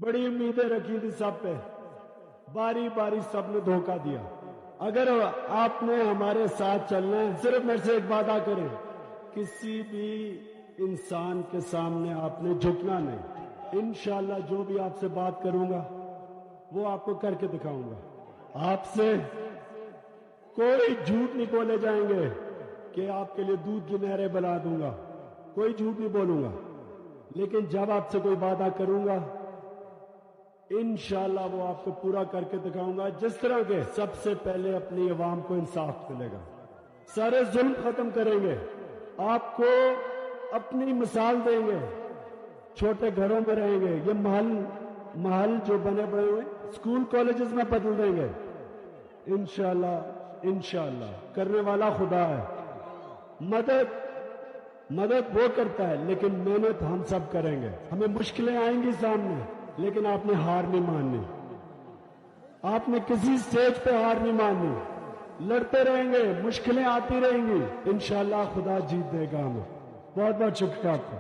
بڑی امیدیں رکھی تھی سب پہ، باری باری سب نے دھوکہ دیا۔ اگر آپ نے ہمارے ساتھ چلنا ہے، صرف میرے سے ایک وعدہ کریں، کسی بھی انسان کے سامنے آپ نے جھکنا نہیں۔ انشاءاللہ جو بھی آپ سے بات کروں گا وہ آپ کو کر کے دکھاؤں گا۔ آپ سے کوئی جھوٹ نہیں بولے جائیں گے کہ آپ کے لیے دودھ کی نہریں بنا دوں گا، کوئی جھوٹ نہیں بولوں گا، لیکن جب آپ سے کوئی وعدہ کروں گا انشاءاللہ وہ آپ کو پورا کر کے دکھاؤں گا۔ جس طرح کے سب سے پہلے اپنی عوام کو انصاف ملے گا، سارے ظلم ختم کریں گے، آپ کو اپنی مثال دیں گے، چھوٹے گھروں میں رہیں گے، یہ محل جو بنے بڑے ہوئے اسکول کالجز میں بدل دیں گے انشاءاللہ کرنے والا خدا ہے۔ مدد وہ کرتا ہے لیکن محنت ہم سب کریں گے۔ ہمیں مشکلیں آئیں گی سامنے لیکن آپ نے ہار نہیں ماننی، آپ نے کسی سٹیج پہ ہار نہیں ماننی، لڑتے رہیں گے، مشکلیں آتی رہیں گی، انشاءاللہ خدا جیت دے گا ہمیں۔ بہت بہت شکریہ آپ کو۔